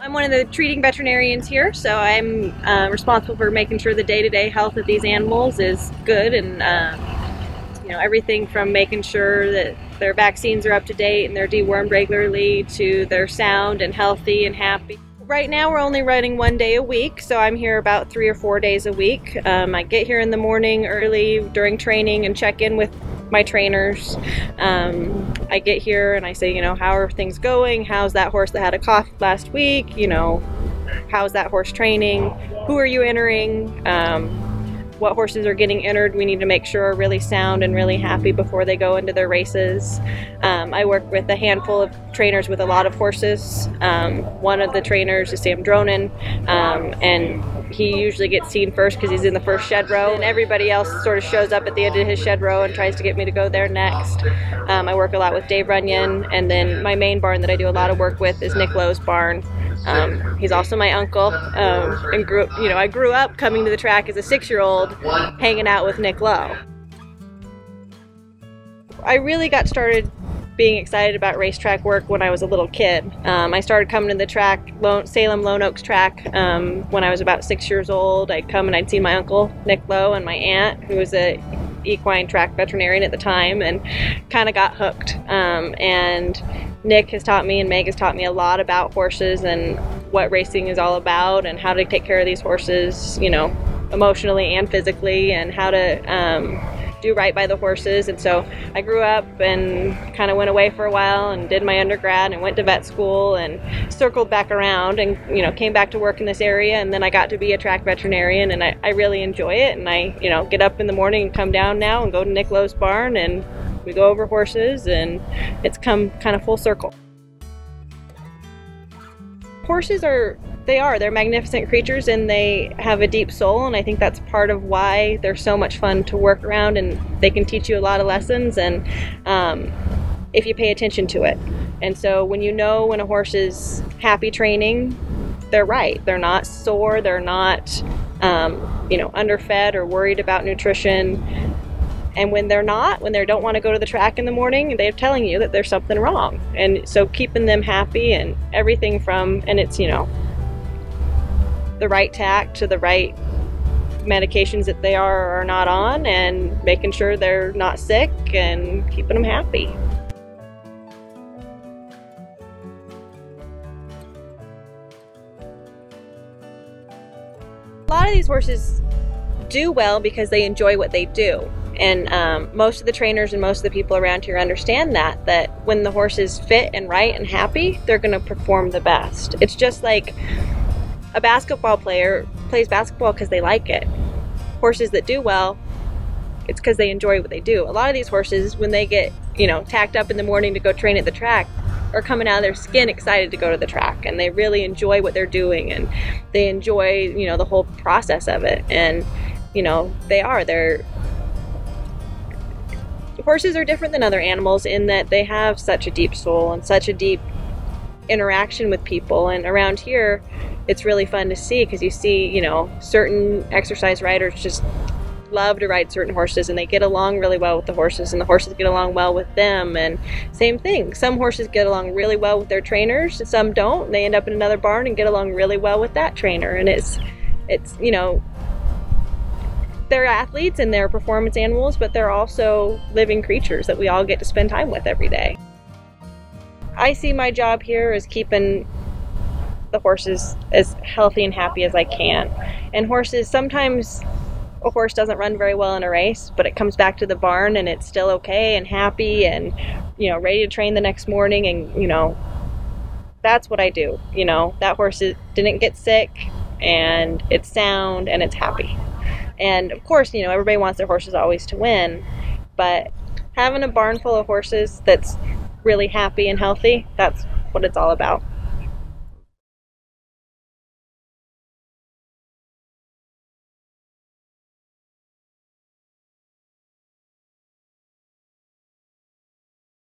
I'm one of the treating veterinarians here, so I'm responsible for making sure the day-to-day health of these animals is good, and you know, everything from making sure that their vaccines are up to date and they're dewormed regularly to they're sound and healthy and happy. Right now we're only running 1 day a week, so I'm here about 3 or 4 days a week. I get here in the morning early during training and check in with my trainers. I get here and I say, you know, how are things going? How's that horse that had a cough last week? You know, how's that horse training? Who are you entering? What horses are getting entered we need to make sure are really sound and really happy before they go into their races. I work with a handful of trainers with a lot of horses. One of the trainers is Sam Dronin, and he usually gets seen first because he's in the first shed row, and everybody else sort of shows up at the end of his shed row and tries to get me to go there next. I work a lot with Dave Runyon, and then my main barn that I do a lot of work with is Nick Lowe's barn. He's also my uncle, and I grew up coming to the track as a 6-year-old hanging out with Nick Lowe. I really got started being excited about racetrack work when I was a little kid. I started coming to the track, Salem Lone Oaks track, when I was about 6 years old. I'd come and I'd see my uncle, Nick Lowe, and my aunt, who was a equine track veterinarian at the time, and kind of got hooked. And Nick has taught me and Meg has taught me a lot about horses and what racing is all about and how to take care of these horses, you know, emotionally and physically, and how to do right by the horses. And so I grew up and kind of went away for a while and did my undergrad and went to vet school and circled back around and, you know, came back to work in this area, and then I got to be a track veterinarian, and I really enjoy it. And I, you know, get up in the morning and come down now and go to Nick Lowe's barn, and we go over horses, and it's come kind of full circle. Horses they're magnificent creatures, and they have a deep soul, and I think that's part of why they're so much fun to work around, and they can teach you a lot of lessons, and if you pay attention to it. And so when you know when a horse is happy training, they're right. They're not sore, they're not you know, underfed or worried about nutrition. And when they're not, when they don't want to go to the track in the morning, they're telling you that there's something wrong. And so keeping them happy, and everything from, and it's, you know, the right tack to the right medications that they are or are not on, and making sure they're not sick and keeping them happy. A lot of these horses do well because they enjoy what they do. And most of the trainers and most of the people around here understand that when the horse is fit and right and happy, they're going to perform the best. It's just like a basketball player plays basketball because they like it. Horses that do well, it's because they enjoy what they do. A lot of these horses, when they get, you know, tacked up in the morning to go train at the track, are coming out of their skin excited to go to the track, and they really enjoy what they're doing, and they enjoy, you know, the whole process of it. And, you know, horses are different than other animals in that they have such a deep soul and such a deep interaction with people. And around here, it's really fun to see, because you see, you know, certain exercise riders just love to ride certain horses, and they get along really well with the horses, and the horses get along well with them. And same thing, some horses get along really well with their trainers, and some don't, and they end up in another barn and get along really well with that trainer. And it's you know, they're athletes and they're performance animals, but they're also living creatures that we all get to spend time with every day. I see my job here as keeping the horses as healthy and happy as I can. And horses, sometimes a horse doesn't run very well in a race, but it comes back to the barn and it's still okay and happy and, you know, ready to train the next morning. And, you know, that's what I do. You know, that horse didn't get sick, and it's sound and it's happy. And of course, you know, everybody wants their horses always to win, but having a barn full of horses that's really happy and healthy, that's what it's all about.